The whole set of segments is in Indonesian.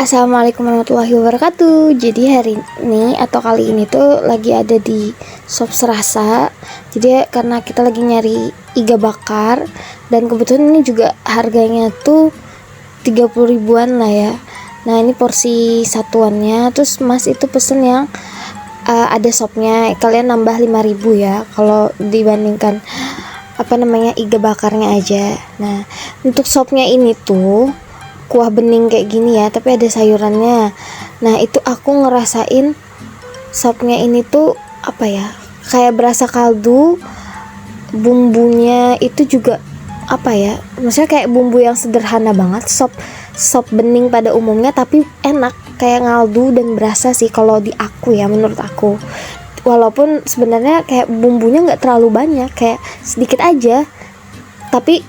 Assalamualaikum warahmatullahi wabarakatuh. Jadi hari ini atau kali ini tuh lagi ada di Shop Serasa. Jadi karena kita lagi nyari iga bakar dan kebetulan ini juga harganya tuh 30 ribuan lah ya. Nah ini porsi satuannya. Terus mas itu pesen yang ada sopnya. Kalian nambah 5.000 ya kalau dibandingkan iga bakarnya aja. Nah untuk sopnya ini tuh kuah bening kayak gini ya, tapi ada sayurannya. Nah itu aku ngerasain sopnya ini tuh kayak berasa kaldu. Bumbunya itu juga maksudnya kayak bumbu yang sederhana banget, sop bening pada umumnya, tapi enak kayak ngaldu dan berasa sih kalau di aku ya, menurut aku. Walaupun sebenarnya kayak bumbunya nggak terlalu banyak, kayak sedikit aja, tapi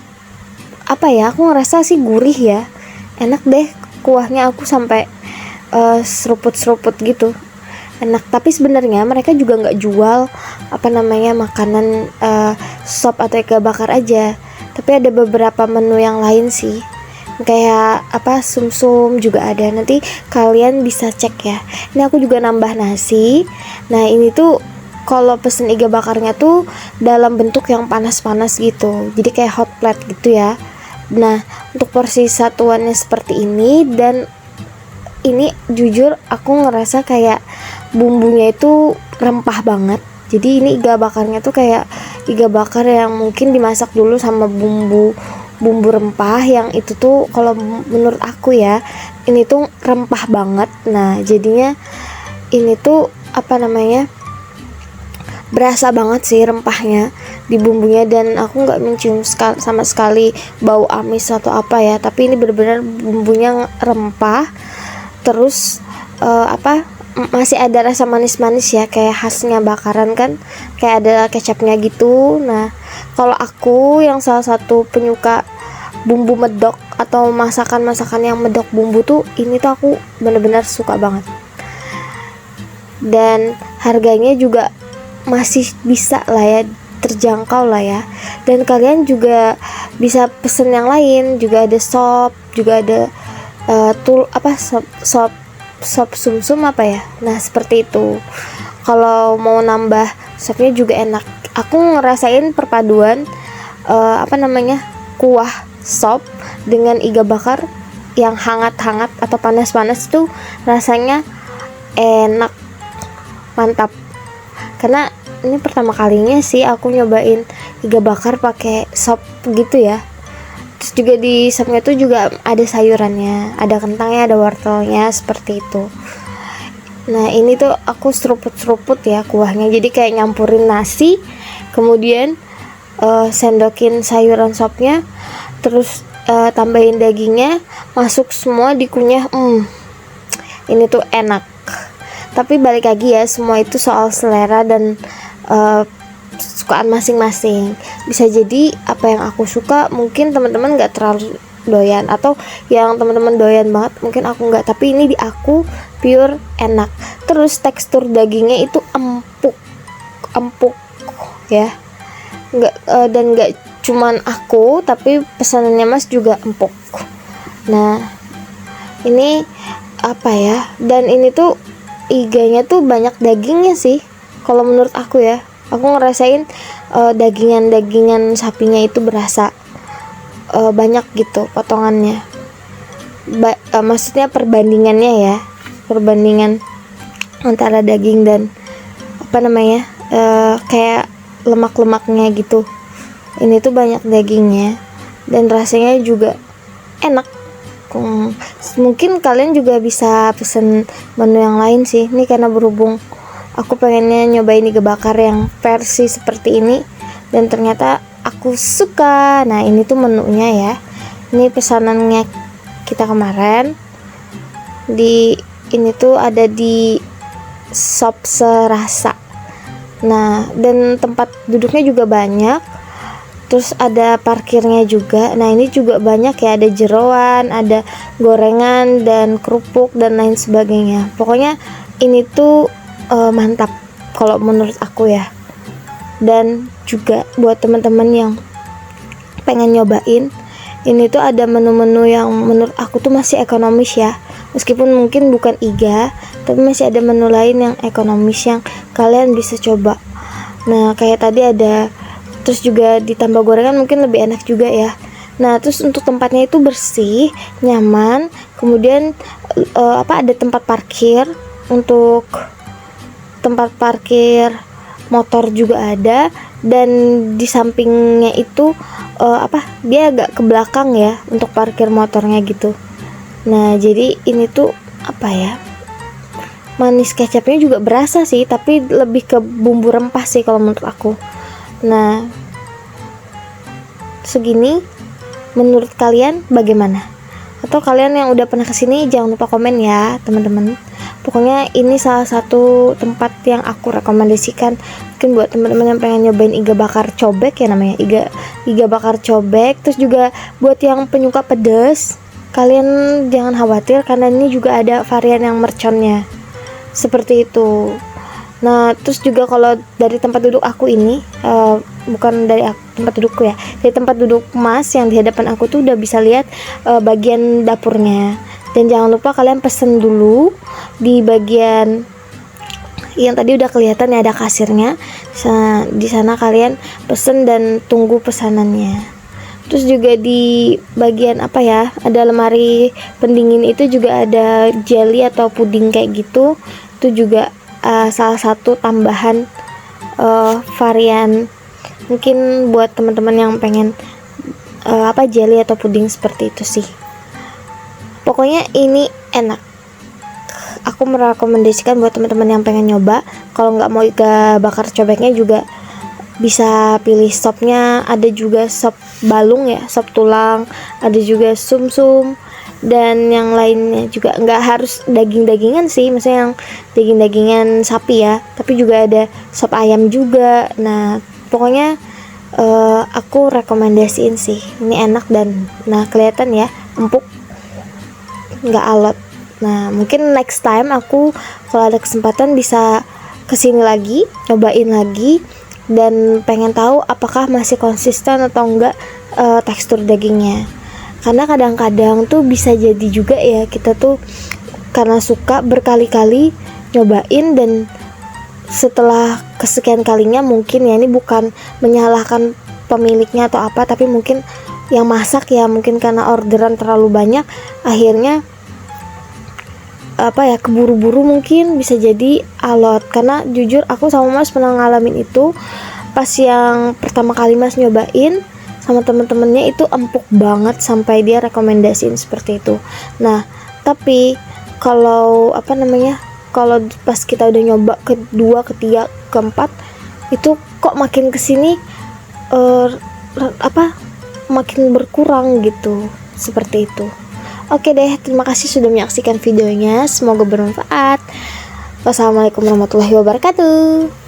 aku ngerasa sih gurih ya, enak deh kuahnya. Aku sampai seruput-seruput gitu, enak. Tapi sebenarnya mereka juga nggak jual makanan sop atau iga bakar aja, tapi ada beberapa menu yang lain sih, kayak sumsum juga ada. Nanti kalian bisa cek ya. Ini aku juga nambah nasi. Nah ini tuh kalau pesen iga bakarnya tuh dalam bentuk yang panas-panas gitu, jadi kayak hot plate gitu ya. Nah untuk porsi satuannya seperti ini, dan ini jujur aku ngerasa kayak bumbunya itu rempah banget. Jadi ini iga bakarnya tuh kayak iga bakar yang mungkin dimasak dulu sama bumbu rempah yang itu tuh, kalau menurut aku ya, ini tuh rempah banget. Nah jadinya ini tuh berasa banget sih rempahnya di bumbunya, dan aku nggak mencium sama sekali bau amis atau ya, tapi ini benar-benar bumbunya rempah. Terus masih ada rasa manis-manis ya, kayak khasnya bakaran kan, kayak ada kecapnya gitu. Nah kalau aku yang salah satu penyuka bumbu medok atau masakan-masakan yang medok bumbu tuh, ini tuh aku benar-benar suka banget. Dan harganya juga masih bisa lah ya, terjangkau lah ya. Dan kalian juga bisa pesen yang lain, juga ada sop, juga ada sop sumsum nah seperti itu. Kalau mau nambah sopnya juga enak. Aku ngerasain perpaduan kuah sop dengan iga bakar yang hangat-hangat atau panas-panas tuh rasanya enak, mantap. Karena ini pertama kalinya sih aku nyobain iga bakar pakai sop gitu ya. Terus juga di sopnya tuh juga ada sayurannya, ada kentangnya, ada wortelnya, seperti itu. Nah ini tuh aku seruput-seruput ya kuahnya, jadi kayak nyampurin nasi, kemudian sendokin sayuran sopnya, terus tambahin dagingnya, masuk semua dikunyah. Ini tuh enak. Tapi balik lagi ya, semua itu soal selera dan sukaan masing-masing. Bisa jadi apa yang aku suka mungkin teman-teman nggak terlalu doyan, atau yang teman-teman doyan banget mungkin aku nggak. Tapi ini di aku pure enak. Terus tekstur dagingnya itu empuk ya, dan nggak cuman aku, tapi pesanannya mas juga empuk. Nah ini dan ini tuh iganya tuh banyak dagingnya sih kalau menurut aku ya. Aku ngerasain dagingan sapinya itu berasa banyak gitu potongannya. Maksudnya perbandingannya ya, perbandingan antara daging dan kayak lemak-lemaknya gitu. Ini tuh banyak dagingnya dan rasanya juga enak. Mungkin kalian juga bisa pesen menu yang lain sih. Ini karena berhubung aku pengennya nyobain iga bakar yang versi seperti ini, dan ternyata aku suka. Nah ini tuh menunya ya. Ini pesanannya kita kemarin. Ini tuh ada di Shop Serasa. Nah dan tempat duduknya juga banyak. Terus ada parkirnya juga. Nah ini juga banyak ya, ada jeroan, ada gorengan dan kerupuk dan lain sebagainya. Pokoknya ini tuh mantap kalau menurut aku ya. Dan juga buat teman-teman yang pengen nyobain, ini tuh ada menu-menu yang menurut aku tuh masih ekonomis ya. Meskipun mungkin bukan iga, tapi masih ada menu lain yang ekonomis yang kalian bisa coba. Nah kayak tadi ada, terus juga ditambah gorengan mungkin lebih enak juga ya. Nah terus untuk tempatnya itu bersih, nyaman, kemudian ada tempat parkir, untuk tempat parkir motor juga ada, dan di sampingnya itu dia agak ke belakang ya untuk parkir motornya gitu. Nah jadi ini tuh manis kecapnya juga berasa sih, tapi lebih ke bumbu rempah sih kalau menurut aku. Nah segini menurut kalian bagaimana? Atau kalian yang udah pernah kesini jangan lupa komen ya teman-teman. Pokoknya ini salah satu tempat yang aku rekomendasikan. Mungkin buat teman-teman yang pengen nyobain iga bakar cobek ya namanya, iga bakar cobek. Terus juga buat yang penyuka pedas, kalian jangan khawatir karena ini juga ada varian yang merconnya seperti itu. Nah terus juga kalau dari tempat duduk aku ini, bukan dari tempat dudukku ya, dari tempat duduk Mas yang di hadapan aku tuh udah bisa lihat bagian dapurnya. Dan jangan lupa kalian pesen dulu di bagian yang tadi udah kelihatan ya, ada kasirnya. Di sana kalian pesen dan tunggu pesanannya. Terus juga di bagian ada lemari pendingin itu juga ada jelly atau puding kayak gitu. Itu juga salah satu tambahan varian mungkin buat teman-teman yang pengen jelly atau puding seperti itu sih. Pokoknya ini enak. Aku merekomendasikan buat teman-teman yang pengen nyoba. Kalau nggak mau iga bakar cobeknya juga bisa pilih sopnya. Ada juga sop balung ya, sop tulang. Ada juga sumsum dan yang lainnya juga. Nggak harus daging-dagingan sih, maksudnya yang daging-dagingan sapi ya. Tapi juga ada sop ayam juga. Nah pokoknya aku rekomendasiin sih. Ini enak dan kelihatan ya empuk, nggak alot. Nah mungkin next time aku kalau ada kesempatan bisa kesini lagi, cobain lagi, dan pengen tahu apakah masih konsisten atau enggak tekstur dagingnya. Karena kadang-kadang tuh bisa jadi juga ya kita tuh karena suka berkali-kali nyobain, dan setelah kesekian kalinya mungkin ya, ini bukan menyalahkan pemiliknya atau apa, tapi mungkin yang masak ya, mungkin karena orderan terlalu banyak akhirnya keburu-buru, mungkin bisa jadi alot. Karena jujur aku sama Mas pernah ngalamin itu pas yang pertama kali Mas nyobain sama temen-temennya, itu empuk banget sampai dia rekomendasiin seperti itu. Nah tapi kalau kalau pas kita udah nyoba kedua, ketiga, keempat, itu kok makin kesini makin berkurang gitu, seperti itu. Oke deh, terima kasih sudah menyaksikan videonya, semoga bermanfaat. Wassalamualaikum warahmatullahi wabarakatuh.